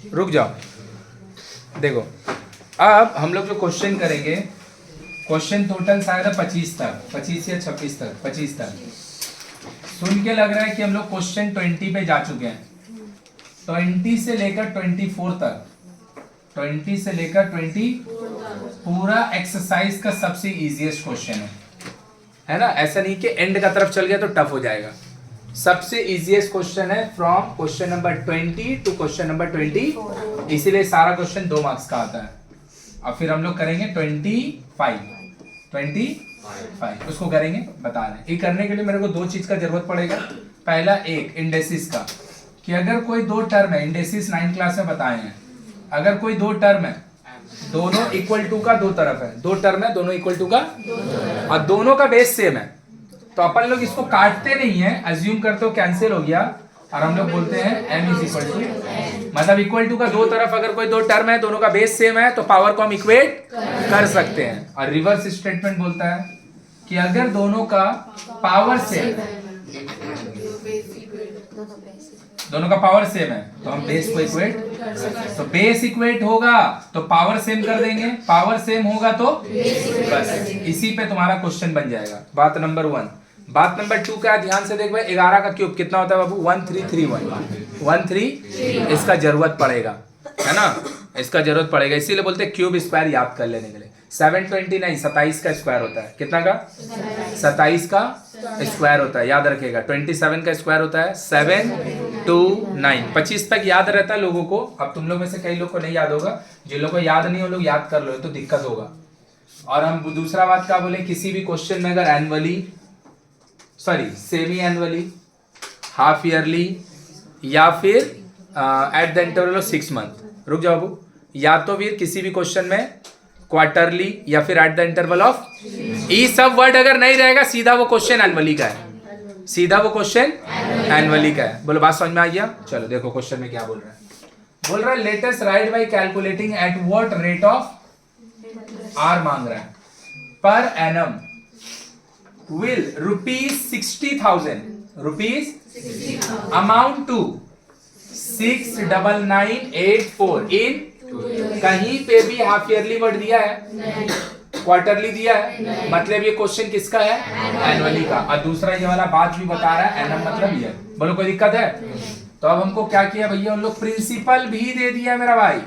रुक जाओ, देखो अब हम लोग जो क्वेश्चन करेंगे, क्वेश्चन टोटल शायद 25 तक, 25 या 26 तक, 25 तक। सुन के लग रहा है कि हम लोग क्वेश्चन 20 पे जा चुके हैं। 20 से लेकर 24 तक, 20 से लेकर 20 पूरा एक्सरसाइज का सबसे इजीएस्ट क्वेश्चन है ना। ऐसा नहीं कि एंड का तरफ चल गया तो टफ हो जाएगा। सबसे इजीएस्ट क्वेश्चन है from question number 20 to question number 24, इसीलिए सारा क्वेश्चन 2 मार्क्स का आता है। अब फिर हम लोग करेंगे 25 उसको करेंगे, बता रहे हैं। ये करने के लिए मेरे को 2 चीज का जरूरत पड़ेगा। पहला एक इंडेसिस का, कि अगर कोई 2 टर्म है, इंडेसिस 9th क्लास में बताए हैं, अगर कोई 2 टर्म है, दोनों इक्वल टू का 2 तरफ है, 2 टर्म है दोनों इक्वल टू का, और दोनों का बेस सेम है, तो अपन लोग इसको काटते नहीं है, अज्यूम करते हो कैंसिल हो गया, और हम लोग बोलते हैं m इज इक्वल टू, मतलब इक्वल टू का 2 तरफ अगर कोई 2 टर्म है, दोनों का बेस सेम है, तो पावर को हम इक्वेट कर सकते हैं। और रिवर्स स्टेटमेंट बोलता है कि अगर दोनों का पावर सेम है, दोनों का पावर सेम है, तो हम बेस को इक्वेट, तो बेस इक्वेट होगा तो पावर सेम कर देंगे, पावर सेम होगा तो बस इसी पे तुम्हारा क्वेश्चन बन जाएगा। बात नंबर 1। बात नंबर 2 क्या, ध्यान से देख भाई, 11 का क्यूब कितना होता है बाबू? 1331, इसका जरूरत पड़ेगा, है ना, इसका जरूरत पड़ेगा, इसीलिए बोलते हैं क्यूब स्क्वायर याद कर लेने के लिए। 729 27 का स्क्वायर होता है, कितना का? 27 का स्क्वायर होता है, याद रखेगा। 27 का स्क्वायर होता है 729, 25 तक याद रहता है लोगों को। अब तुम लोग में से कई लोग को नहीं याद होगा, जिन लोगों को याद नहीं हो लोग याद कर लो, तो दिक्कत होगा। और हम दूसरा बात क्या बोले, किसी भी क्वेश्चन में अगर annually, sorry semi annually, half yearly, या फिर at the interval of 6 month, रुक जाओ बाबू, या तो फिर किसी भी क्वेश्चन में क्वार्टरली या फिर एट द इंटरवल ऑफ, ये सब वर्ड अगर नहीं रहेगा सीधा वो क्वेश्चन एनुअली का है, सीधा वो क्वेश्चन एनुअली का है। बोलो बात समझ में आ गया? चलो देखो क्वेश्चन में क्या बोल रहा है। बोल रहा है let us write by calculating at what rate of R मांग रहा है, per annum will rupees 60,000 amount to 69984 in, कहीं पे भी हाफ ईयरली वर्ड दिया है, क्वार्टरली दिया है, मतलब ये क्वेश्चन किसका है? एनुअली का। और दूसरा ये वाला बात भी बता रहा है एनम मतलब ये। बोलो कोई दिक्कत है? तो अब हमको क्या किया भैया, उन लोग प्रिंसिपल भी दे दिया मेरा भाई,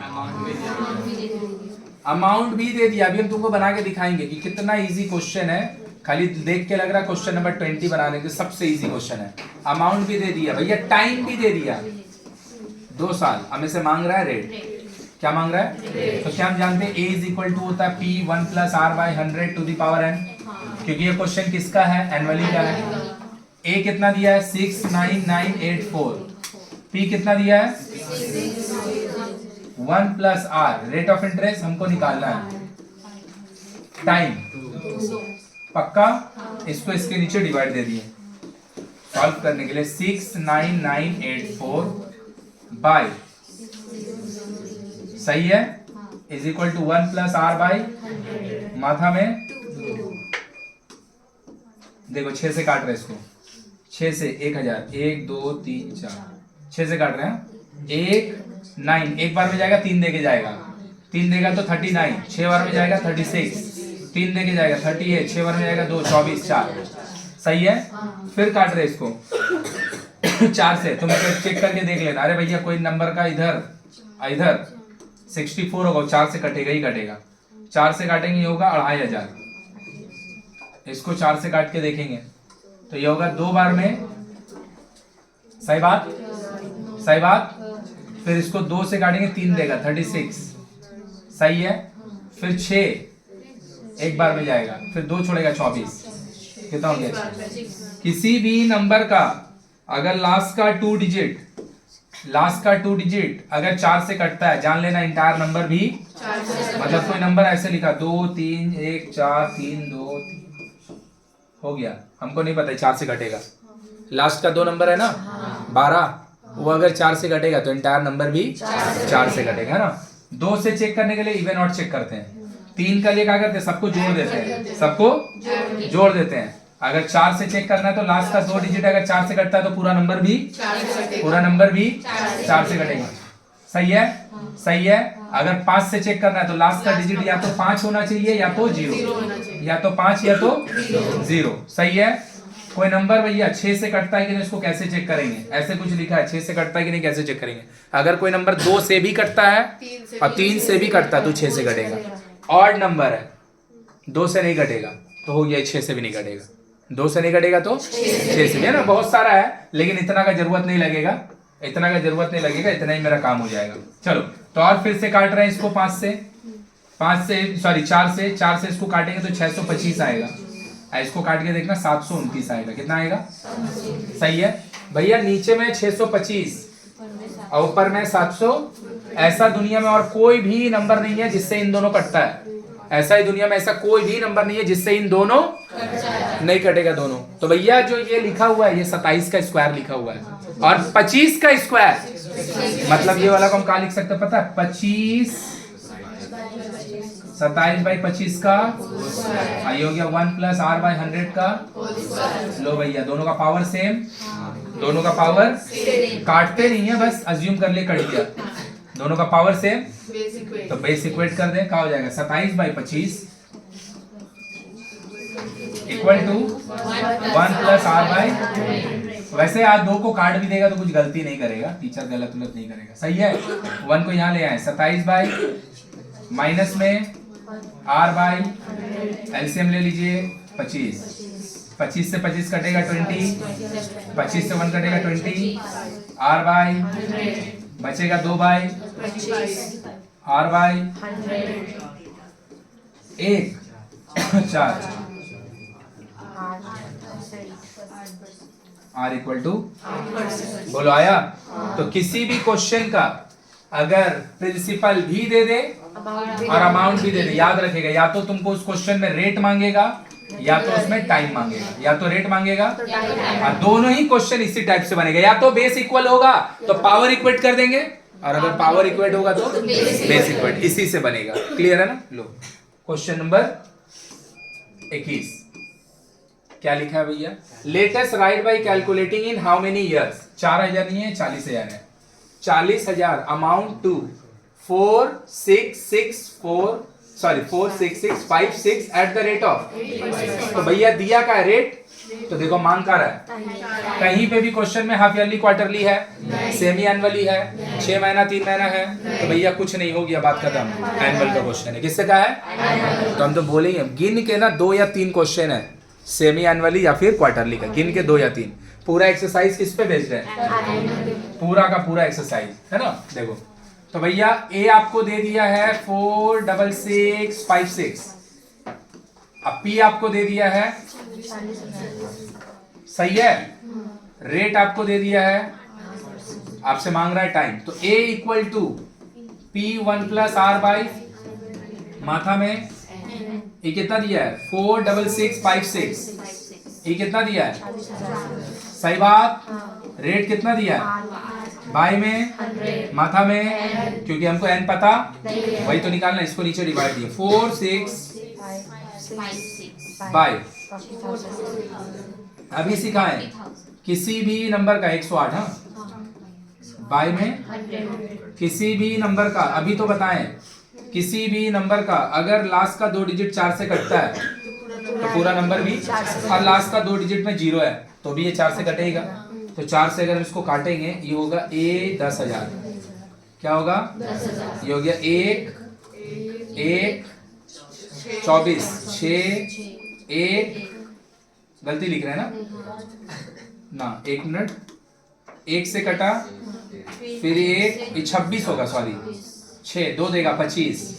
अमाउंट भी दे दिया। अभी हम तुमको बना के दिखाएंगे कि कितना इजी क्वेश्चन है, खाली देख के लग रहा है क्वेश्चन नंबर 20 बनाने के सबसे इजी क्वेश्चन है। अमाउंट भी दे दिया भैया, टाइम भी दे दिया, 2 साल हमें से मांग रहा है रेट। क्या मांग रहा है? तो क्या हम जानते हैं a इज इक्वल टू होता है p1 plus r by 100 to the power n, क्योंकि ये क्वेश्चन किसका है? एनुअली का है। a कितना दिया है? 69984। p कितना दिया है? 1 plus r, rate of interest हमको निकालना है, टाइम पक्का, इसको इसके नीचे डिवाइड दे दिए सॉल्व करने के लिए। 69984 बाय, सही है, is equal to 1 plus R by, माथा में देखो 6 से काट रहे हैं इसको, 6 से 1000, 1 2 3 4, 6 से काट रहे हैं, 1 9, एक बार में जाएगा 3 देके जाएगा, 3 देगा तो 39, 6 बार में जाएगा 36, 3 देके जाएगा 38, 6 बार में जाएगा 2, 24, 4, सही है। फिर काट रहे इसको 4 से, तुम चेक करके देख लेना, अरे भैया कोई नंबर का इधर 64 होगा, 4 से कटेगा ही कटेगा, 4 से काटेंगे ये होगा 2500, इसको 4 से काट के देखेंगे तो ये होगा 2 बार में, सही बात, सही बात। फिर इसको 2 से काटेंगे 3 देगा 36, सही है। फिर 6 एक बार में जाएगा, फिर 2 छोड़ेगा 24, कितना हो गया? किसी भी नंबर का अगर लास्ट का 2 डिजिट अगर 4 से कटता है, जान लेना इंटायर नंबर भी, मतलब कोई नंबर ऐसे लिखा 2 3 1 4 3 2 3, हो गया, हमको नहीं पता 4 से कटेगा, लास्ट का 2 नंबर है ना 12, वो अगर 4 से कटेगा तो इंटायर नंबर भी 4 से कटेगा, है ना। 2 से चेक करने के लिए इवन ऑड चेक करते हैं, 3 का लिए क्या करते हैं? सबको जोड़ देते हैं, सबको जोड़ देते हैं। अगर 4 से चेक करना है तो लास्ट का 2 डिजिट अगर 4 से कटता है तो पूरा नंबर भी 4 से कटेगा, सही है। सही है। अगर 5 से चेक करना है तो लास्ट का डिजिट या तो 5 होना चाहिए या तो 0, या तो 5 या तो 0। सही है। कोई नंबर भैया 6 से कटता है कि नहीं, इसको कैसे चेक करेंगे? ऐसे कुछ लिखा है 6 से कटता है कि नहीं, कैसे चेक करेंगे? अगर कोई नंबर 2 से भी कटता है और 3 से भी कटता है तो 6 से कटेगा। ऑड नंबर है 2 से नहीं कटेगा तो हो गया 6 से भी नहीं कटेगा, 2 से नहीं कटेगा तो 6 से भी, है ना। बहुत सारा है लेकिन इतना का जरूरत नहीं लगेगा, इतना का जरूरत नहीं लगेगा, इतना ही मेरा काम हो जाएगा। चलो तो और फिर से काट रहे हैं इसको 4 से 4 से इसको काटेंगे तो 625 आएगा। इसको काट के देखना 729 आएगा। कितना आएगा? सही है भैया। नीचे में 625 और ऊपर में 700। ऐसा दुनिया में और कोई भी नंबर नहीं है जिससे इन दोनों कटता है। ऐसा ही दुनिया में ऐसा कोई भी नंबर नहीं है जिससे इन दोनों नहीं कटेगा दोनों। तो भैया जो ये लिखा हुआ है ये 27 का स्क्वायर लिखा हुआ है और 25 का स्क्वायर मतलब ये वाला को हम क्या लिख सकते हैं पता है? 25 27/25 का ये हो गया 1 + r/100 का। लो भैया दोनों का पावर सेम, दोनों का पावर काटते नहीं है, बस अज्यूम कर ले कट गया। दोनों का पावर सेम तो बेस इक्वेट कर दें, क्या हो जाएगा? 27/25 इक्वल टू 1 + r/। वैसे आज 2 को काट भी देगा तो कुछ गलती नहीं करेगा, टीचर गलत नहीं करेगा। सही है। 1 को यहाँ ले आए 27 माइनस में r/। एलसीएम ले लीजिए 25, 25 से 25 कटेगा 20, 25 से 1 कटेगा 20, r/। बचेगा 2/, r/1 4 r इक्वल टू। बोलो आया? तो किसी भी क्वेश्चन का अगर प्रिंसिपल भी दे दे और अमाउंट भी दे दे, याद रखेगा या तो तुमको उस क्वेश्चन में रेट मांगेगा या तो उसमें टाइम मांगेगा, या तो रेट मांगेगा और दोनों ही क्वेश्चन इसी टाइप से बनेगा। या तो बेस इक्वल होगा तो पावर इक्वेट कर देंगे और अगर पावर इक्वेट होगा तो बेस इक्वेट, इसी से बनेगा। क्लियर है ना? लो क्वेश्चन नंबर 21 क्या लिखा है भैया? Latest write by calculating in how many years. 4000 नहीं है 40,000 है। 40,000 amount to 46656 at the rate of. तो भैया दिया का रेट तो देखो मांग का रहा है। कहीं पे भी क्वेश्चन में हाफ ईयरली क्वार्टरली है, सेमी एनुअली है, 6 महीना 3 महीना है तो भैया कुछ नहीं हो गया, बात खत्म। एनुअल का क्वेश्चन है, किससे कहा है? तो हम तो बोलेंगे गिन के ना 2 या 3 क्वेश्चन है, सेमी एनुअली या फिर क्वार्टरली का, गिन के 2 या 3। पूरा एक्सरसाइज किस पे बेस्ड है? पूरा का पूरा एक्सरसाइज है ना। देखो तो भैया ए आपको दे दिया है 46656, अब पी आपको दे दिया है, सही है, रेट आपको दे दिया है, आपसे मांग रहा है टाइम। तो ए इक्वल टू P1 + r/। माथा में ये कितना दिया है? 46656। ये कितना दिया है? सही बात। रेट कितना दिया है? बाय में, माथा में, क्योंकि हमको n पता वही तो निकालना। इसको नीचे डिवाइड दिया 466 बाय। अभी सिखाएं किसी भी नंबर का 108, हाँ बाय में किसी भी नंबर का, अभी तो बताएं किसी भी नंबर का अगर लास्ट का 2 डिजिट 4 से कटता है तो पूरा नंबर भी, और लास्ट का 2 डिजिट में 0 है तो भी ये 4 से कटेगा। तो 4 से अगर हम इसको काटेंगे ये होगा A 10,000। क्या होगा? ये हो गया 1 1 24 6 1, गलती लिख रहे हैं ना 1 मिनट, 1 से कटा फिर 1 26 होगा, सॉरी 6 2 देगा 25,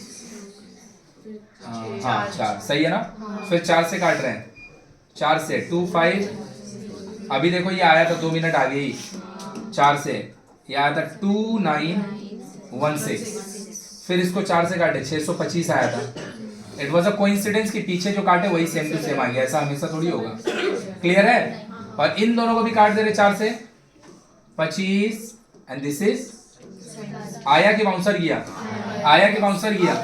हाँ 4 सही है ना। फिर 4 से काट रहे हैं, 4 से 2 5, अभी देखो ये आया था 2 मिनट आगे ही, 4 से ये आया था 2916, फिर इसको 4 से काटे 625 आया था। इट वॉज अ कोइंसिडेंस कि पीछे जो काटे वही सेम टू सेम आ गया, ऐसा हमेशा थोड़ी होगा। क्लियर है? और इन दोनों को भी काट दे रहे 4 से 25 एंड दिस इज आया कि बाउंसर गया? आया कि बाउंसर गया?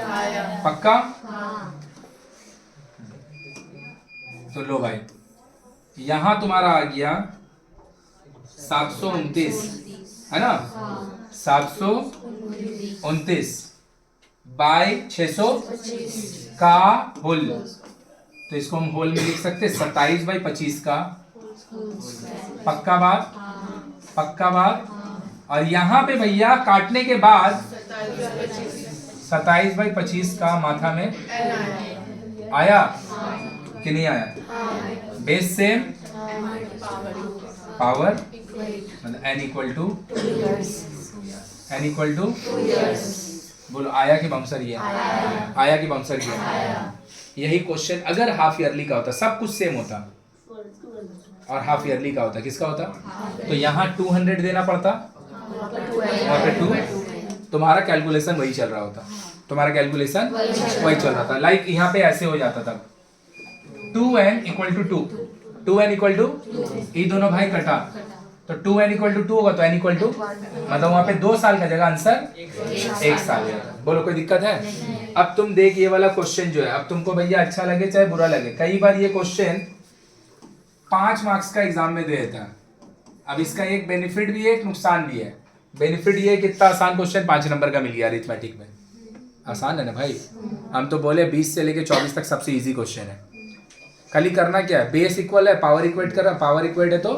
पक्का? तो लो भाई यहां तुम्हारा आ गया 729 है ना, 729 29 बाई 625 का होल, तो इसको हम होल में लिख सकते 27 बाई 25 का। पक्का बात, पक्का बात। और यहाँ पे भैया काटने के बाद 27 बाई 25 का माथा में आया कि नहीं आया? Base same, power n equal to बोलो आया कि बाउंसर? ये आया कि बाउंसर? ये यही क्वेश्चन अगर हाफ ईयरली का होता, सब कुछ सेम होता, और हाफ ईयरली का होता, किसका होता? तो यहाँ 200 देना पड़ता, वहाँ पे 2, तुम्हारा कैलकुलेशन वही चल रहा होता, तुम्हारा कैलकुलेशन वही चल रहा था। लाइक यहाँ पे ऐसे हो जाता था 2n equal to 2, 2n equal to, ये दोनों भाई कटा, तो 2n इक्वल टू 2 होगा, तो n इक्वल टू, मतलब वहाँ पे 2 साल का जगह आंसर 1 साल है। बोलो कोई दिक्कत है? अब तुम देख ये वाला क्वेश्चन जो है, अब तुमको भैया अच्छा लगे चाहे बुरा लगे, कई बार ये क्वेश्चन 5 मार्क्स का एग्जाम में दे देता है। अब इसका एक बेनिफिट भी है, एक नुकसान भी है। बेनिफिट ये है कि इतना आसान क्वेश्चन 5 नंबर का मिल गया अरिथमेटिक में। आसान है ना भाई? हम तो बोले 20 से लेके 24 तक सबसे इजी क्वेश्चन है। खाली करना क्या है, बेस इक्वल है, पावर इक्वेट कर रहा, पावर इक्वेट है तो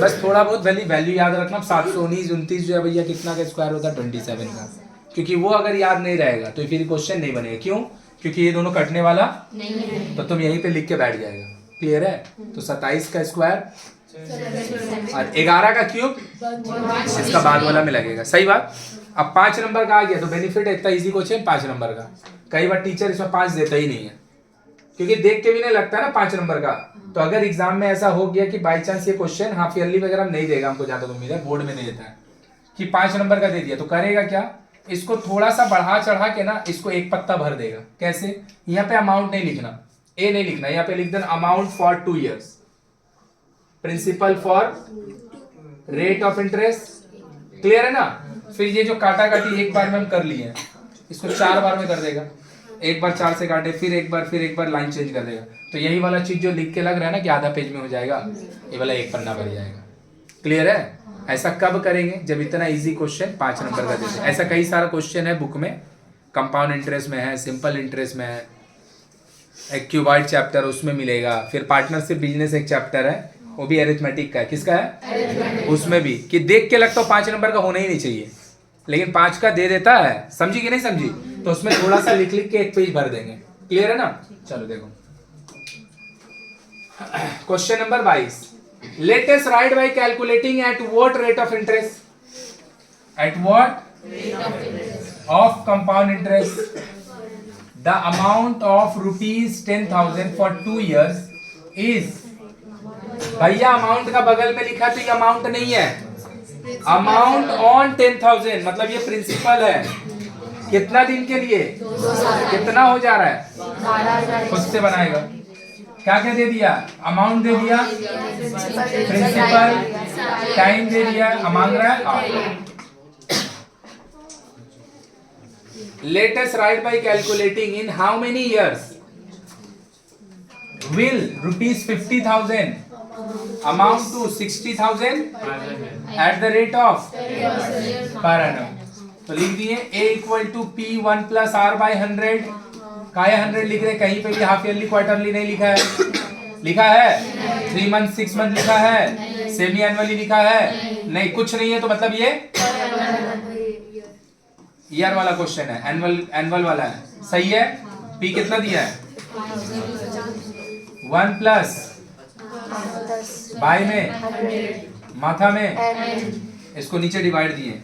बस थोड़ा बहुत वैल्यू याद रखना। 719 29 जो है भैया कितना का स्क्वायर होता है? 27 का। क्योंकि वो अगर याद नहीं रहेगा तो फिर क्वेश्चन नहीं बनेगा। क्यों? क्योंकि ये दोनों कटने वाला नहीं है, तो तुम यहीं पे लिख के बैठ जाएगा। क्लियर है? तो 27 का स्क्वायर और 11 का क्यूब, इसका बाद वाला में लगेगा। सही बात। अब 5 नंबर का आ गया तो बेनिफिट है, इतना इजी क्वेश्चन 5 नंबर का। कई बार टीचर इसमें 5 देता ही नहीं है, क्योंकि देख के भी नहीं लगता ना 5 नंबर का। तो अगर एग्जाम में ऐसा हो गया कि बाई चांस ये क्वेश्चन हाफ ईयरली वगैरह नहीं देगा, हमको ज्यादा उम्मीद है, बोर्ड में नहीं देता है कि 5 नंबर का दे दिया, तो करेगा क्या? इसको थोड़ा सा बढ़ा चढ़ा के ना इसको एक पत्ता भर देगा। कैसे? यहाँ पे अमाउंट नहीं लिखना, ए नहीं लिखना, यहाँ पे लिख देना amount for 2 years, principal for rate of interest. Clear है ना? फिर ये जो काटा काटी एक बार में हम कर लिए हैं, इसको 4 बार में कर देगा। एक बार 4 से काटे, फिर एक बार लाइन चेंज कर देगा। तो यही वाला चीज जो लिख के लग रहा है ना कि आधा पेज में हो जाएगा, ये वाला एक पन्ना भर जाएगा। क्लियर है? ऐसा कब करेंगे? जब इतना इजी क्वेश्चन 5 नंबर का देते हैं। ऐसा कई सारा क्वेश्चन है बुक में, कंपाउंड इंटरेस्ट में है, सिंपल इंटरेस्ट में है, एक क्यूबॉइड चैप्टर उसमें मिलेगा, फिर पार्टनरशिप बिजनेस एक चैप्टर है, वो भी अरिथमेटिक का है। किसका है? उसमें भी कि देख के लगता है 5 नंबर का होना ही नहीं चाहिए, लेकिन 5 का दे देता है। समझी कि नहीं समझी? तो उसमें थोड़ा सा लिख लिख के एक पेज भर देंगे। क्लियर है ना? चलो देखो question number 22। Let us write by calculating at what rate of interest? At what of compound interest the amount of rupees 10,000 for 2 years is? भैया अमाउंट का बगल में लिखा तो ये अमाउंट नहीं है, अमाउंट ऑन 10,000 मतलब ये प्रिंसिपल है। कितना दिन के लिए? कितना हो जा रहा है? खुद से बनाएगा। क्या क्या दे दिया? अमाउंट दे दिया, प्रिंसिपल, टाइम दे दिया, मांग रहा है। Let us write by calculating in how many years will rupees 50,000 amount to 60,000 at the rate of per annum। तो लिख दिए a equal to p1 plus r by 100। का 100 लिख रहे, कहीं पे भी हाफ ईयरली क्वार्टरली नहीं लिखा है। लिखा है 3 मंथ 6 मंथ लिखा है, सेमी एनुअली लिखा है नहीं, कुछ नहीं है। तो मतलब ये ईयर वाला क्वेश्चन है, एनुअल वाला है। सही है? पी कितना दिया है? 1 प्लस बाई में माथा में, इसको नीचे डिवाइड दिए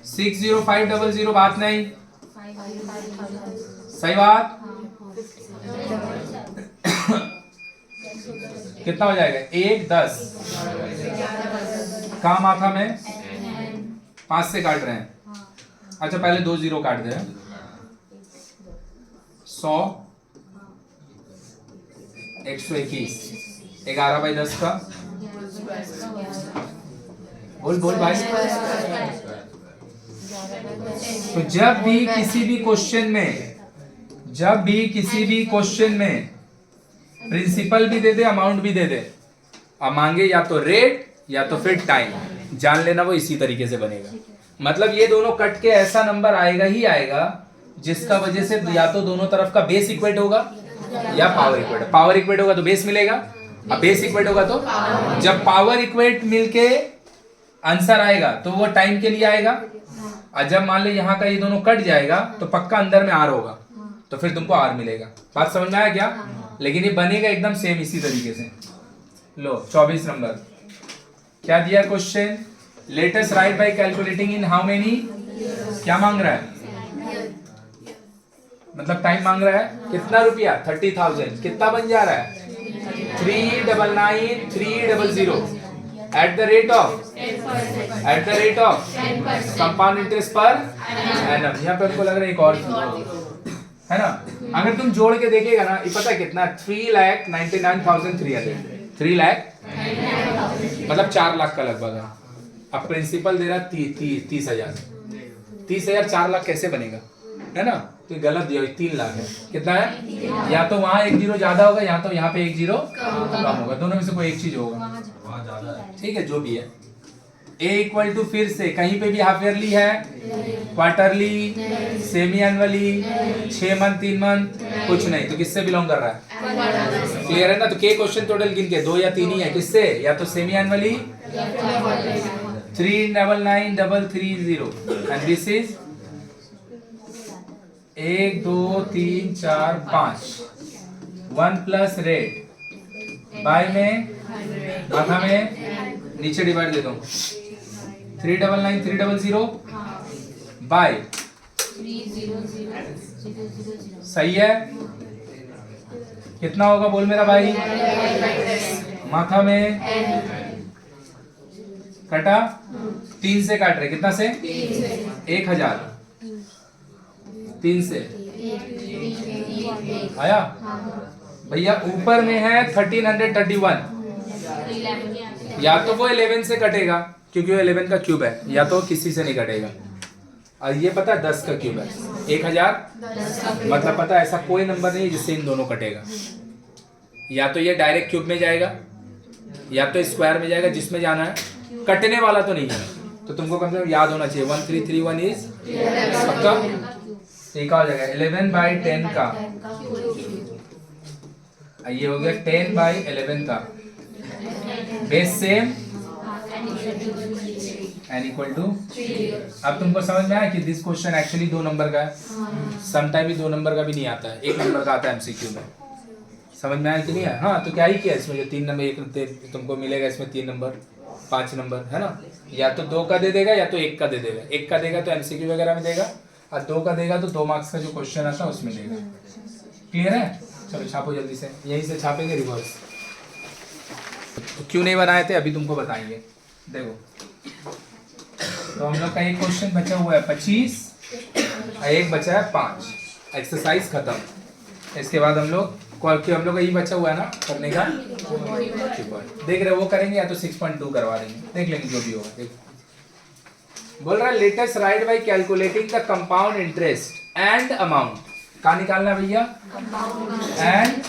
60500। बात नहीं? सही बात। कितना हो जाएगा? 1 10 का माथा में 5 से काट रहे हैं। अच्छा पहले 2 0 काट दे। 100 121 11 बाई 10 का बोल भाई। तो जब भी किसी भी क्वेश्चन में प्रिंसिपल भी दे दे, अमाउंट भी दे दे, अब मांगे या तो रेट या तो फिर टाइम, जान लेना वो इसी तरीके से बनेगा। मतलब ये दोनों कट के ऐसा नंबर आएगा ही आएगा जिसका वजह से या तो दोनों तरफ का बेस इक्वेट होगा या पावर इक्वेट। पावर इक्वेट होगा तो बेस मिलेगा, अब बेस इक्वेट होगा तो जब पावर इक्वेट मिलके आंसर आएगा तो वो टाइम के लिए आएगा, और जब मान लो यहाँ का ये दोनों कट जाएगा तो पक्का अंदर में आर होगा, तो फिर तुमको आर मिलेगा। बात समझ में आया क्या? लेकिन ये बनेगा एकदम सेम इसी तरीके से। लो 24 नंबर क्या दिया question, latest write by calculating in how many, क्या मांग रहा है, मतलब टाइम मांग रहा है, कितना रुपया 30,000, कितना बन जा रहा है 399,300 eight the rate of compound interest per annum. यहाँ पे हमको लग रहा है एक और है ना, अगर तुम जोड़ के देखेगा ना, ये पता है कितना 3,99,300, 3 लाख मतलब 4 लाख का लगभग है। अब प्रिंसिपल दे रहा 30,000, 30,000 4 लाख कैसे बनेगा, है ना, तो गलत दिया, 3 लाख है। कितना है, या तो वहां 1 जीरो ज्यादा होगा या तो यहाँ पे 1 जीरो कम होगा, दोनों में से कोई एक चीज होगा, ठीक है, जो भी है। A इक्वल टू फिर से कहीं पे भी हाफ ईयरली है, quarterly, semi annually, 6 month, 3 month, कुछ नहीं, तो किससे बिलोंग कर रहा है, क्लियर है ना। तो के क्वेश्चन टोटल गिन के 2 या 3 ही है, किससे, या तो semi annually 399,330 and this is 1 2 3 4 5 1 plus rate by में माथा में नीचे डिवाइड दे दो 399,300 बाय 300 सही है, कितना होगा बोल मेरा भाई, माथा में कटा 3 से काट रहे, कितना से 1,000, 3 से आया भैया, ऊपर में है 1331, या तो वो 11 से कटेगा क्योंकि वो 11 का क्यूब है, या तो किसी से नहीं कटेगा। और ये पता है 10 का क्यूब है, 1,000 मतलब पता है ऐसा कोई नंबर नहीं जिससे इन दोनों कटेगा, या तो ये डायरेक्ट क्यूब में जाएगा या तो स्क्वायर में जाएगा, जिसमें जाना है, कटने वाला तो नहीं है। तो तुमको कम से कम याद होना चाहिए 1331 इज पक्का, एक हो जाएगा 11/10 का, ये हो गया 10/11 का, base same n equal to. अब तुमको समझ में आया कि दिस क्वेश्चन एक्चुअली 2 नंबर का है, समटाइम भी 2 नंबर का भी नहीं आता है, 1 नंबर का आता है एमसीक्यू में। समझ में आया कि नहीं है? हाँ, तो क्या ही किया इसमें, जो 3 नंबर एक तुमको मिलेगा इसमें 3 नंबर 5 नंबर है ना, या तो 2 का दे देगा या तो 1 का दे देगा, 1 का देगा तो एमसीक्यू वगैरह में देगा, और 2 का देगा तो 2 मार्क्स का जो क्वेश्चन आता है उसमें देगा। क्लियर है? चलो छापो जल्दी से, यहीं से छापेंगे रिवर्स। तो क्यों नहीं बनाए थे अभी तुमको बताएंगे, देखो। तो हम लोग का एक क्वेश्चन बचा हुआ है 25 और एक बचा है 5, एक्सरसाइज खत्म। इसके बाद हम लोग का यही बचा हुआ है ना करने का, देख रहे वो करेंगे, या तो 6.2 करवा देंगे, देख लेंगे जो भी होगा। देख बोल रहा है latest write by calculating the compound interest and amount, कहाँ निकालना है भैया, and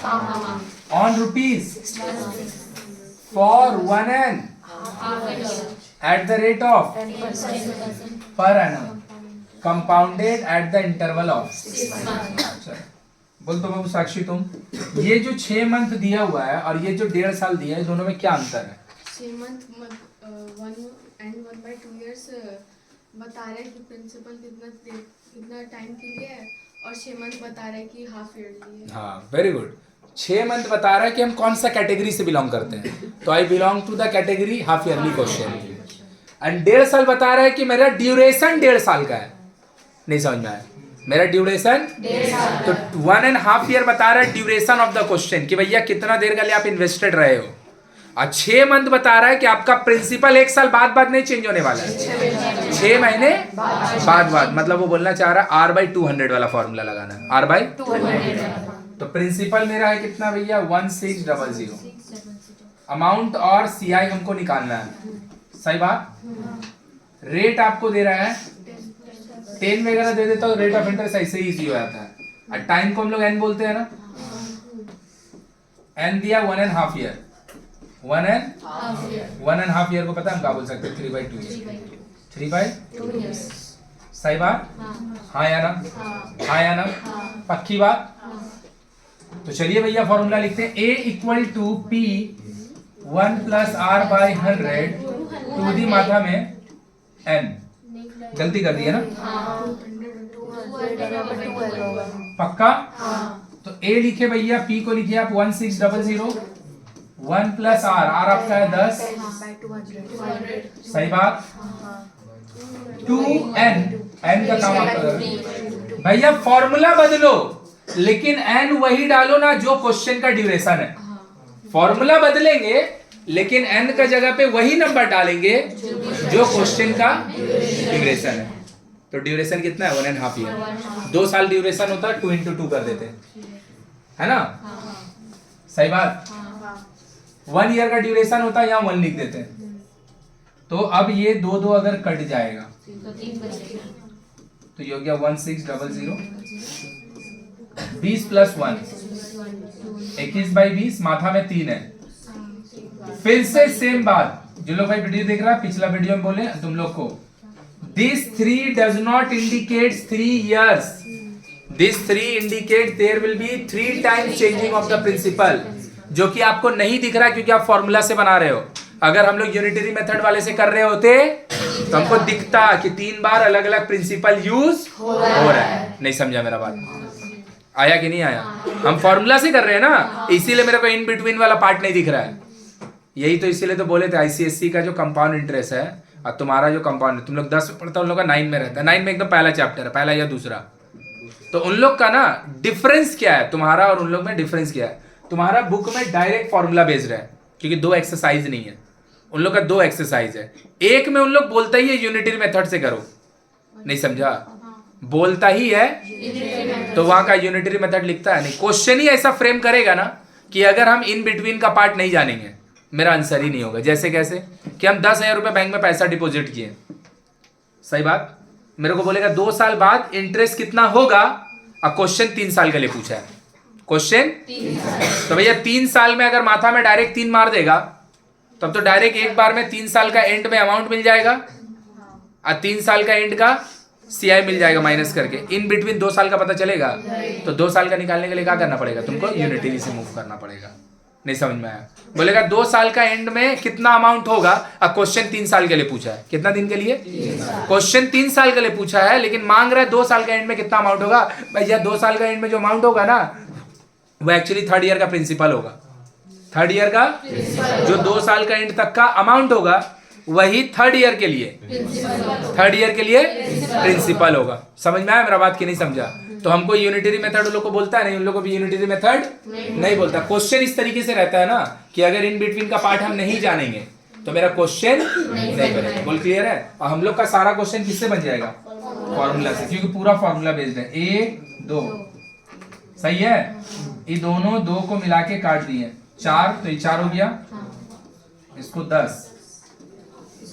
on rupees for 1 N at the rate of per annum compounded at the interval of 6 months। बोल तो बाबू साक्षी तुम, ये जो 6 मंथ दिया हुआ है और ये जो 1.5 साल दिया है, दोनों में क्या अंतर है? 6 मंथ 1 and 1/2 years बता रहा है कि प्रिंसिपल कितना टाइम के लिए है, और 6 मंथ बता रहा है कि हाफ ईयरली है। हाँ, वेरी गुड। 6 मंथ बता रहा है कि हम कौन सा कैटेगरी से बिलोंग करते हैं, तो I belong to the category half yearly question. And 1.5 साल बता रहा है कि मेरा ड्यूरेशन 1.5 साल का है, नहीं समझ में आया, मेरा ड्यूरेशन तो 1.5 ईयर बता रहा है ड्यूरेशन ऑफ द क्वेश्चन, कि भैया कितना देर के लिए आप इन्वेस्टेड रहे हो। और 6 मंथ बता रहा है कि आपका प्रिंसिपल 1 साल बाद नहीं चेंज होने वाला है, 6 महीने बाद, मतलब वो बोलना चाह रहा है R/200 वाला फॉर्मूला लगाना है, R/200। तो प्रिंसिपल मेरा है कितना भैया 1600, अमाउंट और CI हमको निकालना है, सही बात। रेट आपको दे रहा है 10 वगैरह दे देता, तो रेट ऑफ इंटरेस्ट ऐसे ही इजी हो जाता है। और टाइम को हम लोग n बोलते हैं ना, n दिया 1.5 ईयर, 1.5 ईयर को पता है हम क्या बोल सकते हैं 3/2 ईयर, 3/2 years। सही बात? हाँ या ना? हाँ या ना? पक्की बात? तो चलिए भैया फॉर्मूला लिखते हैं। A equal to P 1 plus R by 100 to the मात्रा में N। गलती कर दी है ना? पक्का? तो A लिखे भैया, P को लिखिए आप 1600, 1 प्लस R, R आपका है 10। सही बात? 2N, N का काम आपका भैया फॉर्मूला बदलो लेकिन N वही डालो ना जो क्वेश्चन का ड्यूरेशन है। फॉर्मूला बदलेंगे लेकिन N का जगह पे वही नंबर डालेंगे जो क्वेश्चन का ड्यूरेशन है। तो ड्यूरेशन कितना है? 1.5 ईयर। 2 साल ड्यूरेशन होता है, 2 into 2 कर देते है ना? सही बात? 1 ईयर का ड्यूरेशन होता है, यहाँ 1 लिख देते हैं। तो अब ये 2 अगर कट जाएगा तो ये हो गया 1600, 20 प्लस 1 21/20, माथा में 3 है। फिर से सेम बात, जो लोग भाई वीडियो देख रहा है, पिछला वीडियो में बोले तुम लोग को, this 3 does not indicate 3 years, this 3 indicate there will be 3 times changing of the principal, जो कि आपको नहीं दिख रहा क्योंकि आप फॉर्मूला से बना रहे हो। अगर हम लोग यूनिटरी मेथड वाले से कर रहे होते तो हमको दिखता कि 3 बार अलग अलग प्रिंसिपल यूज हो रहा है। नहीं समझा मेरा बात? आया कि नहीं आया? हम फॉर्मूला से कर रहे हैं ना, इसीलिए मेरे को इन बिटवीन वाला पार्ट नहीं दिख रहा है। यही तो इसीलिए तो बोले थे आईसीएससी का जो कंपाउंड इंटरेस्ट है और तुम्हारा जो कंपाउंड, तुम लोग 10 में पढ़ता, उन लोग का 9 में रहता है। 9 में एकदम पहला चैप्टर है, पहला या दूसरा। तो उन लोग का ना डिफरेंस क्या है, तुम्हारा और उन लोग में डिफरेंस क्या है? तुम्हारा बुक में डायरेक्ट फॉर्मूला बेस्ड है क्योंकि 2 एक्सरसाइज नहीं है, उन लोग का 2 एक्सरसाइज है। एक में उन लोग बोलता ही है यूनिटरी मेथड से करो। नहीं समझा? बोलता ही है तो वहां का यूनिटरी मेथड लिखता है नहीं। क्वेश्चन ही ऐसा फ्रेम करेगा ना कि अगर हम इन बिटवीन का पार्ट नहीं जानेंगे मेरा आंसर ही नहीं होगा। जैसे कैसे कि हम 10,000 रुपए बैंक में पैसा डिपॉजिट किए, सही बात? मेरे को बोलेगा 2 साल बाद इंटरेस्ट कितना होगा, और क्वेश्चन 3 साल के लिए पूछा है। क्वेश्चन तो भैया 3 साल में अगर माथा में डायरेक्ट 3 मार देगा तब तो डायरेक्ट एक बार में 3 साल का एंड में अमाउंट मिल जाएगा और 3 साल का एंड का सीआई मिल जाएगा माइनस करके। इन बिटवीन 2 साल का पता चलेगा तो 2 साल का निकालने के लिए क्या करना पड़ेगा? तुमको यूनिटरी से मूव करना पड़ेगा। नहीं समझ में आया? बोलेगा 2 साल का एंड में कितना अमाउंट होगा, और क्वेश्चन 3 साल के लिए पूछा है। कितना दिन के लिए? क्वेश्चन 3 साल के लिए पूछा है लेकिन मांग रहा है 2 साल का एंड में कितना अमाउंट होगा। भैया 2 साल का एंड में जो अमाउंट होगा ना वो एक्चुअली 3rd ईयर का प्रिंसिपल होगा। 3rd ईयर का जो 2 साल का एंड तक का अमाउंट होगा वही 3rd ईयर के लिए, 3rd ईयर के लिए प्रिंसिपल होगा। समझ में आया मेरा बात कि नहीं समझा? तो हमको यूनिटरी मेथड उन लोग को बोलता है नहीं, उन लोग को भी यूनिटरी मेथड नहीं बोलता। क्वेश्चन इस तरीके से रहता है ना कि अगर इन बिटवीन का पार्ट हम नहीं जानेंगे तो मेरा क्वेश्चन नहीं बनेगा। बोल क्लियर है? और हम लोग का सारा क्वेश्चन किससे बन जाएगा? फॉर्मूला से, क्योंकि पूरा फॉर्मूला बेस्ड है। 1 2 सही है। ये दोनों 2 को मिला के काट दिए 4, तो ये 4 हो गया, इसको 10,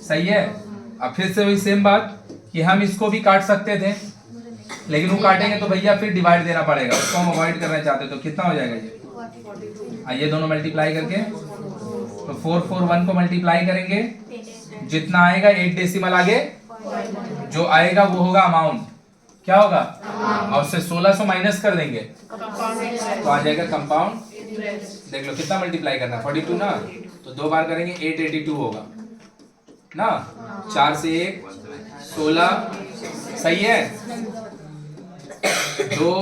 सही है। अब फिर से वही सेम बात कि हम इसको भी काट सकते थे लेकिन वो काटेंगे तो भैया फिर डिवाइड देना पड़ेगा, उसको हम अवॉइड करना चाहते तो कितना हो जाएगा ये? आइए दोनों मल्टीप्लाई करके, तो 4 4 1 को मल्टीप्लाई करेंगे, जितना आएगा 1 डेसिमल आगे जो आएगा वो होगा अमाउंट। क्या होगा? और उससे 1600 माइनस कर देंगे तो आ जाएगा कंपाउंड। देख लो कितना मल्टीप्लाई करना, 42 ना, तो 2 बार करेंगे 882 होगा ना। 4 से 1 16, सही है। 2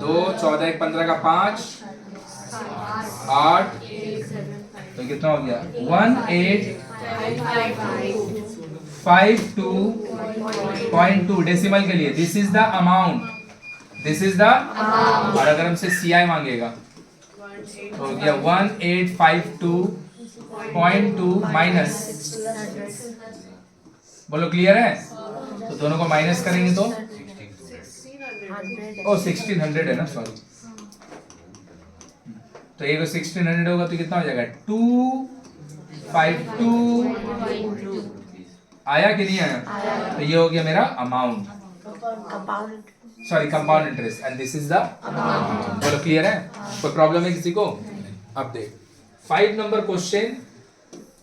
2 14 1 15 का 5 8, तो कितना हो गया? 1852.2 डेसिमल के लिए। This is the amount, this is the, और अगर हमसे सीआई मांगेगा तो हो गया 1852.2 माइनस, बोलो क्लियर है? तो दोनों को माइनस करेंगे तो 1600 है ना, सॉरी। तो एक 1600 होगा तो कितना हो जाएगा? 252 आया कि नहीं आया? तो ये हो गया मेरा amount, sorry compound interest, and this is the amount. बोलो क्लियर है? कोई प्रॉब्लम है किसी को? अब देख 5 नंबर क्वेश्चन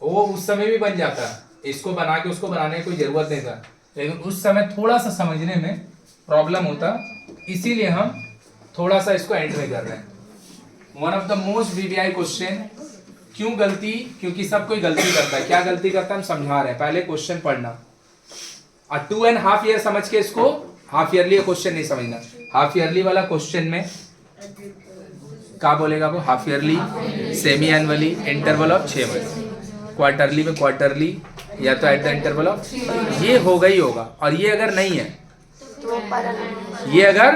वो उस समय भी बन जाता इसको बना के उसको बनाने की कोई जरूरत नहीं था, लेकिन उस समय थोड़ा सा समझने में प्रॉब्लम होता, इसीलिए हम थोड़ा सा इसको एंड में कर रहे हैं। One of the most VVI question. क्यों गलती? क्योंकि सब कोई गलती करता है। क्या गलती करता है हम समझा रहे हैं। पहले क्वेश्चन पढ़ना और 2.5 ईयर समझ के इसको, हाफ ईयरली क्वेश्चन नहीं समझना। हाफ ईयरली वाला क्वेश्चन में क्या बोलेगा वो? Half yearly, semi annually, interval of 6 month, quarterly में क्वार्टरली या तो एट द इंटरवल ऑफ, ये होगा ही होगा। और ये अगर नहीं है, ये अगर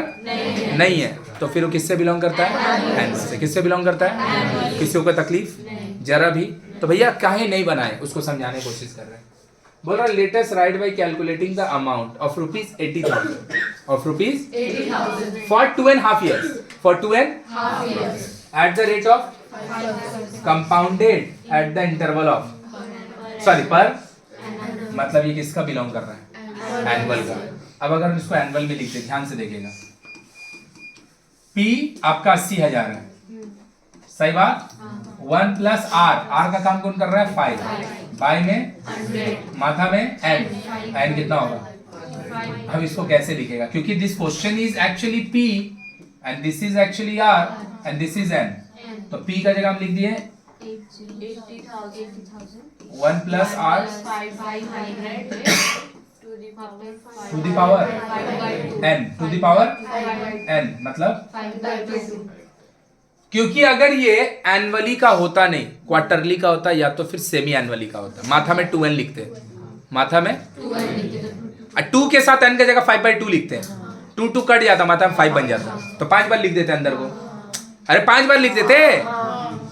नहीं है तो फिर वो किससे बिलोंग करता है? एनुअल से। किससे बिलोंग करता है? किसी को तकलीफ जरा भी? तो भैया काहे नहीं बनाए, उसको समझाने की कोशिश कर रहे हैं। बोल रहा latest write by calculating the amount of ₹80,000 of ₹80,000 for 2.5 years, for 2.5 years eight the rate of compounded at the interval of, sorry पर, मतलब ये किसका बिलोंग कर रहा है? एनुअल का। अब अगर हम इसको एनुअल में लिखते, ध्यान से देखिएगा, P आपका 80,000 है, सही बात। 1 + R का काम कौन कर रहा है? 5 बाय में 100, माथा में n कितना होगा? अब इसको कैसे लिखेगा? क्योंकि this question is actually P and this is actually R and this is n, तो P का जगह हम लिख दिए 1 + R to the power n, to the power n, मतलब क्योंकि अगर ये एनुअली का होता नहीं, क्वार्टरली का होता या तो फिर सेमी एनुअली का होता। माथा में 2n लिखते, माथा में 2 के साथ n की जगह 5/2 लिखते हैं, 2 कट जाता, माथा में 5 बन जाता, तो 5 बार लिख देते अंदर को। अरे 5 बार लिख देते,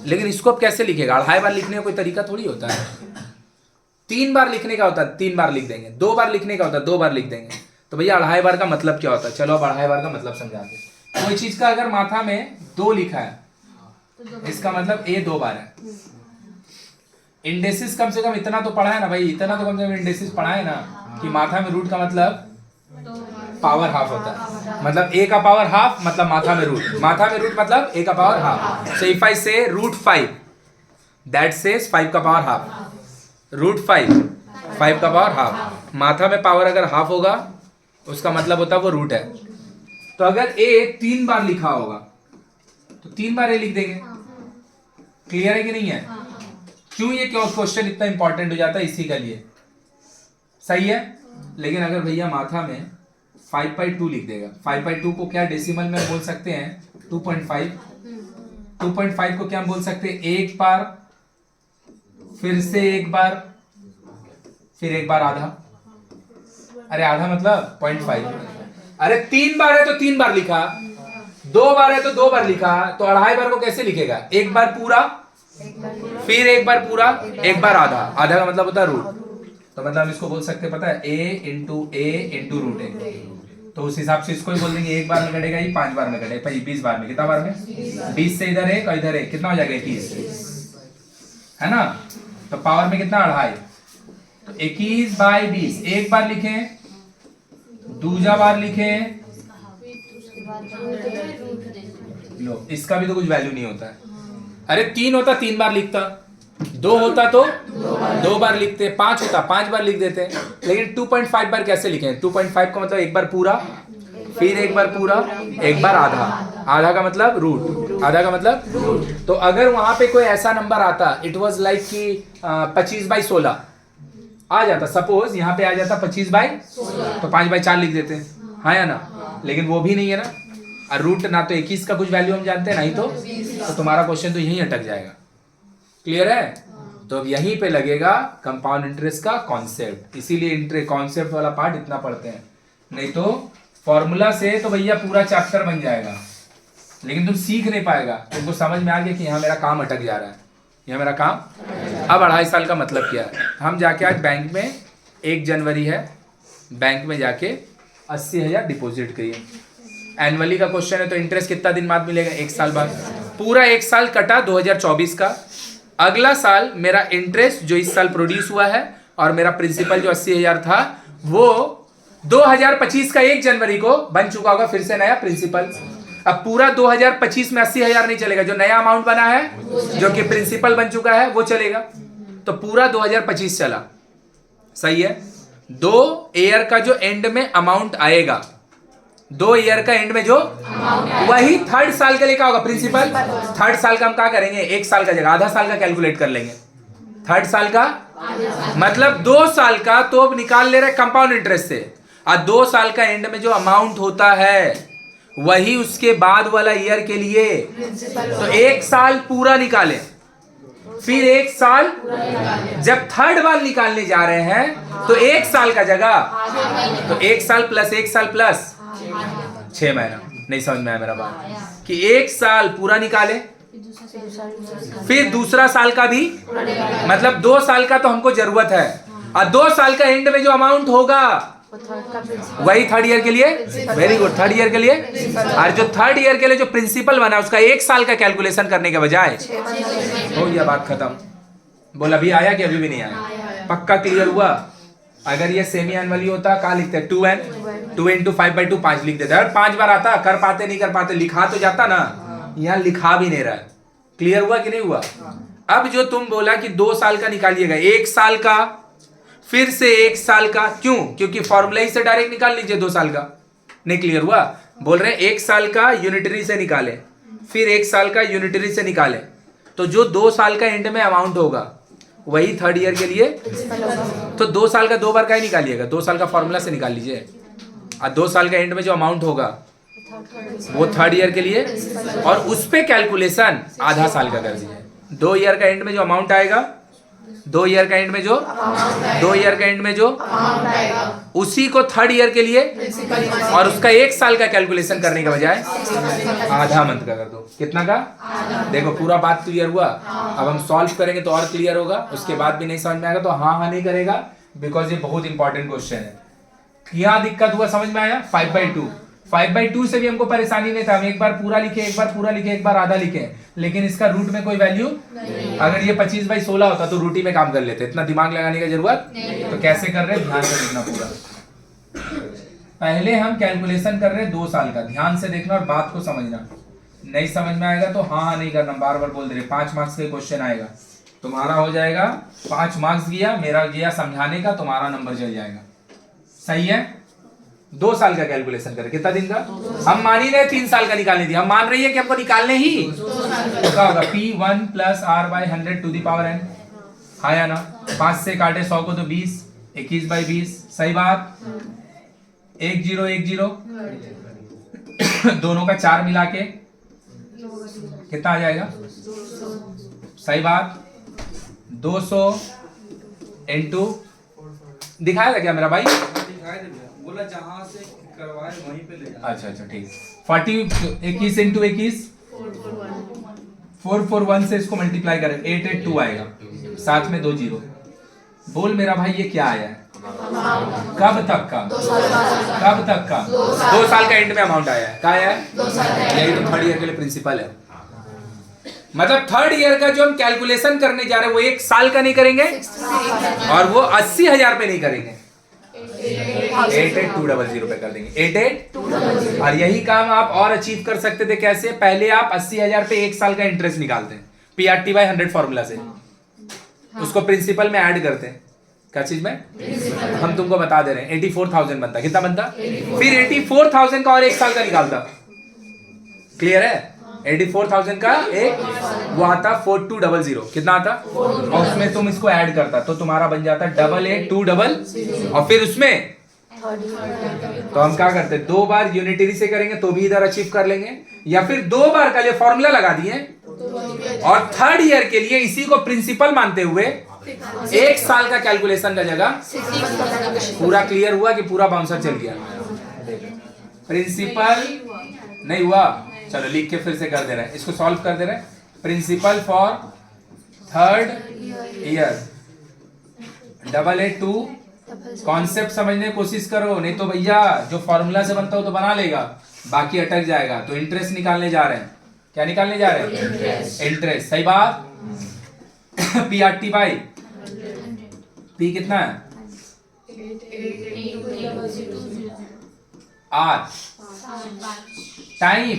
लेकिन इसको अब कैसे लिखेगा? 2.5 बार लिखने का कोई तरीका थोड़ी होता है। 3 बार लिखने का होता है, 3 बार लिख देंगे। 2 बार लिखने का होता है, 2 बार लिख देंगे। तो भैया 2.5 बार का मतलब क्या होता है? चलो अब 2.5 बार का मतलब समझाते। कोई चीज का अगर माथा में 2 लिखा है, इसका मतलब A 2 बार है। इंडेसिस कम से कम इतना तो पढ़ा है ना भाई, इतना तो कम से कम इंडेसिस पढ़ा है ना कि माथा में रूट का मतलब पावर हाफ होता है। मतलब A का पावर हाफ मतलब माथा में रूट, माथा में रूट मतलब A का power half. So if I से √5 दैट सेज 5 का पावर हाफ, √5 का पावर हाफ। माथा में पावर अगर हाफ होगा उसका मतलब होता है वो रूट है। तो अगर A 3 बार लिखा होगा तो 3 बार A लिख देंगे। क्लियर है कि नहीं है? क्यों ये क्वेश्चन इतना इंपॉर्टेंट हो जाता है? इसी के लिए। सही है। लेकिन अगर भैया माथा में 5/2 लिख देगा, 5/2 को क्या डेसिमल में बोल सकते हैं? 2.5। 2.5 को क्या बोल सकते हैं? एक बार, फिर से एक बार, फिर एक बार आधा। अरे आधा मतलब 0.5। अरे 3 बार है तो 3 बार लिखा, 2 बार है तो 2 बार लिखा, तो 2.5 बार को कैसे लिखेगा? एक बार पूरा, फिर एक बार पूरा, एक बार आधा। आधा का मतलब होता है रूट। तो मतलब हम इसको बोल सकते हैं, पता है, A × √A। तो उस हिसाब से इसको ही बोल देंगे। एक बार में कटेगा ये, 5 बार में कटेगा, 20 बार में। कितना बार में? 20 से इधर एक और इधर एक, कितना हो जाएगा? 21, है ना। तो पावर में कितना? 2.5, तो 21/20। एक बार लिखे, दूसरा बार लिखे, लो इसका भी तो कुछ वैल्यू नहीं होता है। अरे 3 होता 3 बार लिखता, 2 होता तो 2 बार लिखते, 5 होता 5 बार लिख देते। लेकिन 2.5 बार कैसे लिखें? 2.5 का मतलब एक बार पूरा, फिर एक बार पूरा, एक बार आधा। आधा का मतलब रूट, आधा का मतलब रूट। तो अगर वहां पे कोई ऐसा नंबर आता, इट वाज लाइक कि 25/16 आ जाता, सपोज यहाँ पे आ जाता 25/16, तो 5/4 लिख देते, हाँ या ना। लेकिन वो भी नहीं है ना, और रूट ना तो 21 का कुछ वैल्यू हम जानते हैं, नहीं तो तुम्हारा क्वेश्चन तो यहीं अटक जाएगा। क्लियर है? तो अब यहीं पे लगेगा कंपाउंड इंटरेस्ट का कॉन्सेप्ट। इसीलिए कॉन्सेप्ट वाला पार्ट इतना पढ़ते हैं, नहीं तो फॉर्मूला से तो भैया पूरा चैप्टर बन जाएगा, लेकिन तुम सीख नहीं पाएगा। तुमको समझ में आ गया कि यहाँ मेरा काम अटक जा रहा है, यहाँ मेरा काम। अब 2.5 साल का मतलब क्या है? हम जाके आज बैंक में, 1 जनवरी है, बैंक में जाके 80,000 डिपॉजिट करिए। एनुअली का क्वेश्चन है तो इंटरेस्ट कितना दिन बाद मिलेगा? 1 साल बाद। पूरा 1 साल कटा 2024 का। अगला साल मेरा इंटरेस्ट जो इस साल प्रोड्यूस हुआ है और मेरा प्रिंसिपल जो 80,000 था वो 2025 का 1 जनवरी को बन चुका होगा फिर से नया प्रिंसिपल। अब पूरा 2025 में 80,000 नहीं चलेगा, जो नया अमाउंट बना है जो कि प्रिंसिपल बन चुका है वो चलेगा। तो पूरा 2025 चला, सही है। 2 ईयर का जो एंड में अमाउंट आएगा, 2 ईयर का एंड में जो वही थर्ड साल के लिए क्या होगा, प्रिंसिपल। थर्ड साल का हम क्या करेंगे, 1 साल का जगह आधा साल का कैलकुलेट कर लेंगे। थर्ड साल का मतलब 2 साल का तो अब निकाल ले रहे कंपाउंड इंटरेस्ट से, और 2 साल का एंड में जो अमाउंट होता है वही उसके बाद वाला ईयर के लिए। तो 1 साल पूरा निकालें, फिर 1 साल जब थर्ड बार निकालने जा रहे हैं तो 1 साल का जगह, तो 1 साल प्लस 1 साल प्लस 6 महीना। नहीं समझ में आया मेरा बात, कि 1 साल पूरा निकाले, फिर दूसरा साल का भी, मतलब 2 साल का तो हमको जरूरत है, और 2 साल का एंड में जो अमाउंट होगा वही थर्ड ईयर के लिए। वेरी गुड, थर्ड ईयर के लिए। और जो थर्ड ईयर के लिए जो प्रिंसिपल बना उसका 1 साल का कैलकुलेशन करने के बजाय हो गया, बात खत्म। बोल अभी आया कि अभी भी नहीं आया? पक्का क्लियर हुआ? अगर ये सेमी एनुअली होता क्या लिखते, 2n 2 इंटू 5/2 5 लिख देते। अगर 5 बार आता, कर पाते नहीं कर पाते, लिखा तो जाता ना, यहाँ लिखा भी नहीं रहा। क्लियर हुआ कि नहीं हुआ? अब जो तुम बोला कि 2 साल का निकालिएगा, 1 साल का, फिर से 1 साल का, क्यों? क्योंकि फॉर्मूला ही से डायरेक्ट निकाल लीजिए 2 साल का। नहीं क्लियर हुआ? बोल रहे हैं 1 साल का यूनिटरी से निकाले, फिर 1 साल का यूनिटरी से निकाले, तो जो 2 साल का एंड में अमाउंट होगा वही थर्ड ईयर के लिए। तो 2 साल का 2 बार का ही निकालिएगा, 2 साल का फॉर्मूला से निकाल लीजिए, और 2 साल का एंड में जो अमाउंट होगा वो थर्ड ईयर के लिए, और उस पे कैलकुलेशन आधा साल का कर दीजिए। 2 ईयर का एंड में जो अमाउंट आएगा, 2 ईयर का एंड में जो 2 ईयर का एंड में जो उसी को थर्ड ईयर के लिए, और उसका 1 साल का कैलकुलेशन करने के बजाय आधा मंथ का कर दो। कितना का? देखो पूरा बात क्लियर हुआ। अब हम सॉल्व करेंगे तो और क्लियर होगा, उसके बाद भी नहीं समझ में आएगा तो हाँ नहीं करेगा, बिकॉज ये बहुत इंपॉर्टेंट क्वेश्चन है। यहाँ दिक्कत हुआ, समझ में आया? 5/2 से भी हमको परेशानी नहीं था, हम एक बार पूरा लिखे, एक बार पूरा लिखे, एक बार आधा लिखे, लेकिन इसका रूट में कोई वैल्यू नहीं। अगर ये 25/16 होता तो रूट ही में काम कर लेते, इतना दिमाग लगाने की जरूरत नहीं। तो कैसे कर रहे हैं, ध्यान से देखना पूरा। पहले हम कैलकुलेशन कर रहे हैं 2 साल का, ध्यान से देखना और बात को समझना। नहीं समझ में आएगा तो हाँ नहीं करना, बार बार बोल दे रहे। 5 मार्क्स का क्वेश्चन आएगा, तुम्हारा हो जाएगा 5 मार्क्स गया, मेरा गया समझाने का, तुम्हारा नंबर चल जाएगा। सही है? 2 साल का कैलकुलेशन करें, कितना दिन का? हम मान ही रहे 3 साल का निकालने दिया, हम मान रही है कि हमको निकालने ही। तो क्या होगा, P1 + R/100 to the power n। आया ना? 5 से काटे 100 को तो 20, 21/20। सही बात? 1 0 1 0 दोनों का 4 मिला के कितना आ जाएगा? सही बात? 200 इंटू, दिखाया था क्या मेरा भाई? बोला जहां से करवाए वहीं पे ले जाए। अच्छा ठीक। 40 21 इंटू 21 441 से इसको मल्टीप्लाई करें 882 आएगा, साथ में 2 0। बोल मेरा भाई ये क्या आया है? कब तक का? कब तक का? 2 साल का एंड में अमाउंट आया है। क्या आया है? यही तो थर्ड ईयर के लिए प्रिंसिपल है। मतलब थर्ड ईयर का जो हम कैलकुलेशन करने जा रहे हैं वो 1 साल का नहीं करेंगे, और वो 80,000 पे नहीं करेंगे, 88,200 पे कर देंगे। 88,200। और यही काम आप और अचीव कर सकते थे। कैसे? पहले आप 80,000 पे 1 साल का इंटरेस्ट निकालते हैं, PRT/100 फॉर्मूला से, उसको प्रिंसिपल में ऐड करते हैं। क्या चीज में? हम तुमको बता दे रहे हैं। 84,000 बनता। कितना बनता? फिर 84,000 का और 1 साल का निकालता। क्लियर है? 84,000 का एक वो आता 4200। कितना आता? और उसमें तुम इसको ऐड करता तो तुम्हारा बन जाता 88,200। और फिर उसमें तो हम क्या करते, 2 बार यूनिटरी से करेंगे तो भी इधर अचीव कर लेंगे, या फिर 2 बार का लिए फॉर्मूला लगा दिए, और थर्ड ईयर के लिए इसी को प्रिंसिपल मानते हुए 1 साल का कैलकुलेशन का जगह। पूरा क्लियर हुआ कि पूरा बाउंसर चल गया? प्रिंसिपल नहीं हुआ? चलो लिख के फिर से कर दे रहे हैं, इसको सॉल्व कर दे रहे हैं। Principal for third year 882। Concept समझने की कोशिश करो, नहीं तो भैया जो फॉर्मूला से बनता हो तो बना लेगा, बाकी अटक जाएगा। तो इंटरेस्ट निकालने जा रहे हैं। क्या निकालने जा रहे हैं? इंटरेस्ट। सही बात? PRT बाई P कितना है? R टाइम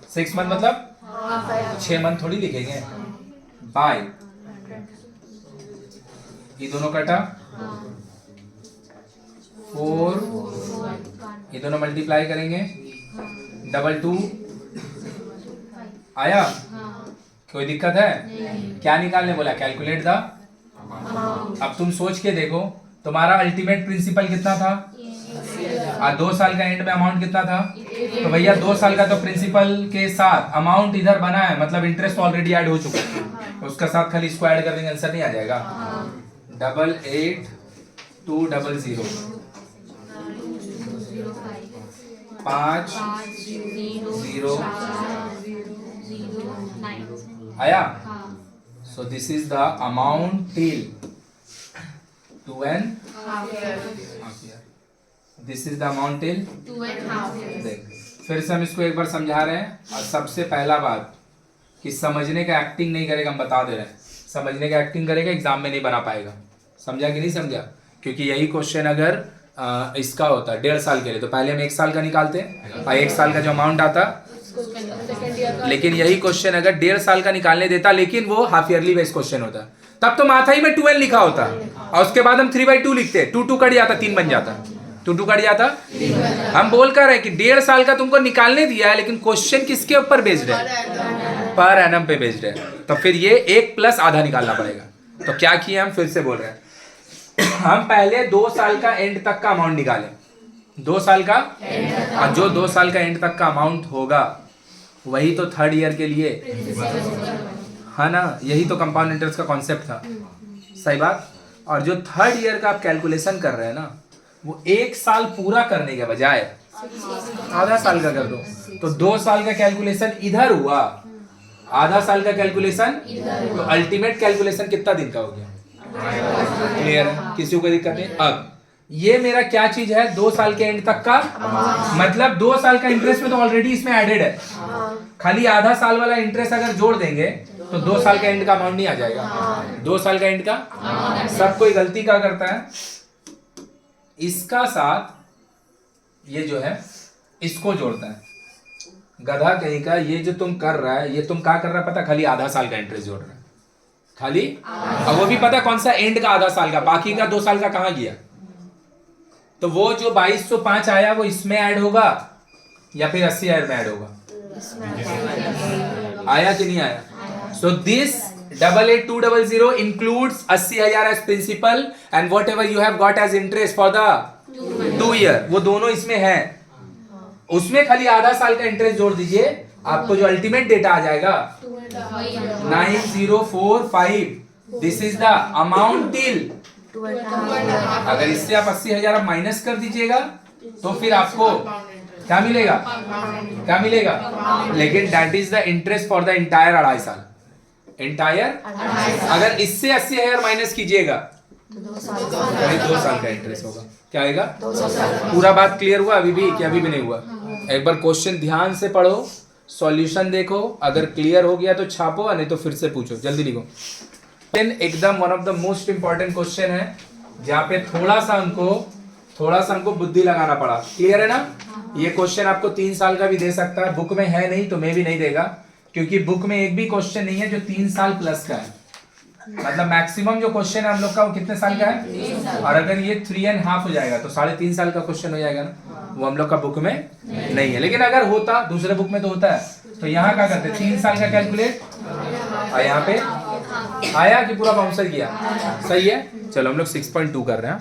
6 मंथ, मतलब 6 मंथ थोड़ी लिखेंगे, बाय ये दोनों कटा, 4, ये दोनों मल्टीप्लाई करेंगे, 2 आया, कोई दिक्कत है? क्या निकालने बोला? Calculate the. अब तुम सोच के देखो, तुम्हारा अल्टीमेट प्रिंसिपल कितना था? 2 साल का एंड में अमाउंट कितना था? तो भैया 2 साल का तो प्रिंसिपल के साथ अमाउंट इधर बना है, मतलब इंटरेस्ट ऑलरेडी ऐड हो चुका है, उसका साथ खाली इसको ऐड कर देंगे, आंसर नहीं आ जाएगा? 88,200 5,0 आया? So this is the amount till 2.5 year। This is the amount till 2.5 years। देख, फिर से हम इसको एक बार समझा रहे हैं, और सबसे पहला बात कि समझने का एक्टिंग नहीं करेगा, हम बता दे रहे हैं, समझने का एक्टिंग करेगा एग्जाम में नहीं बना पाएगा। समझा कि नहीं समझा? क्योंकि यही क्वेश्चन अगर इसका होता 1.5 साल के लिए तो पहले हम 1 साल का निकालते और 1 साल का जो अमाउंट आता, लेकिन यही क्वेश्चन अगर 1.5 साल का निकालने देता, लेकिन वो हाफ ईयरली बेस्ड क्वेश्चन होता, तब तो माथा ही में 12 लिखा होता, और उसके बाद हम 3/2 लिखते, 2 कट जाता, 3 बन जाता, 2 कट जाता। हम बोल कर रहे हैं कि 1.5 साल का तुमको निकालने दिया है, लेकिन क्वेश्चन किसके ऊपर बेस्ड है? पर एनम पे बेस्ड है, तो फिर ये 1 + आधा निकालना पड़ेगा। तो क्या किया, हम फिर से बोल रहे हैं, हम पहले 2 साल का एंड तक का अमाउंट निकालें, 2 साल का, और जो 2 साल का एंड तक का अमाउंट होगा वही तो 3rd ईयर के लिए है ना, यही तो कंपाउंड इंटरेस्ट का कॉन्सेप्ट था, सही बात। और जो 3rd ईयर का आप कैलकुलेशन कर रहे हैं ना, वो 1 साल पूरा करने के बजाय आधा साल का कर दो, तो 2 साल का कैलकुलेशन इधर हुआ, आधा साल का कैलकुलेशन, तो अल्टीमेट कैलकुलेशन कितना दिन का हो गया? क्लियर है? किसी को दिक्कत नहीं? अब ये मेरा क्या चीज है? 2 साल के एंड तक का, मतलब 2 साल का इंटरेस्ट में तो ऑलरेडी इसमें एडेड है, खाली आधा साल वाला इंटरेस्ट अगर जोड़ देंगे तो 2 साल का एंड का अमाउंट नहीं आ जाएगा? 2 साल का एंड का। सब कोई गलती क्या करता है, इसका साथ ये जो है इसको जोड़ता है, गधा कहीं का। ये जो तुम कर रहा है, ये तुम क्या कर रहा है पता? खाली आधा साल का इंटरेस्ट जोड़ रहा है, खाली, और वो भी पता कौन सा? एंड का आधा साल का, बाकी का 2 साल का कहां गया? तो वो जो 2205 आया वो इसमें ऐड होगा या फिर 80,000 में ऐड होगा? आया कि नहीं आया? So this 88,200 includes 80,000 as principal and whatever you have got as interest for the 2 year, वो दोनों इसमें है, उसमें खाली आधा साल का इंटरेस्ट जोड़ दीजिए, आपको जो अल्टीमेट डेटा आ जाएगा 9045। This is the amount till, अगर इससे आप 80,000 माइनस कर दीजिएगा तो फिर आपको क्या मिलेगा? क्या मिलेगा? लेकिन that is the interest for the entire 2.5 साल, इंटायर। अगर इससे 80,000 माइनस कीजिएगा तो 2 साल का इंटरेस्ट होगा। क्या आएगा? पूरा बात क्लियर हुआ अभी भी कि अभी भी नहीं हुआ? एक बार क्वेश्चन ध्यान से पढ़ो, सॉल्यूशन देखो, अगर क्लियर हो गया तो छापो, नहीं तो फिर से पूछो, जल्दी लिखो। एकदम one of the most important question है, जहाँ पे थोड़ा सा हमको बुद्धि लगाना पड़ा। क्लियर है ना? ये क्वेश्चन आपको 3 साल का भी दे सकता है, बुक में है नहीं तो मैं भी नहीं देगा, क्योंकि बुक में एक भी क्वेश्चन नहीं है जो 3 साल प्लस का है। मतलब मैक्सिमम जो क्वेश्चन है हम लोग का वो कितने साल का है? और अगर ये 3.5 हो जाएगा तो 3.5 साल का क्वेश्चन हो जाएगा ना, वो हम लोग का बुक में नहीं है। लेकिन अगर होता, दूसरे बुक में तो होता है, तो यहाँ क्या करते? 3 साल का कैलकुलेट, और यहाँ पे आया कि पूरा बाउंसर किया? सही है। चलो हम लोग 6.2 कर रहे हैं।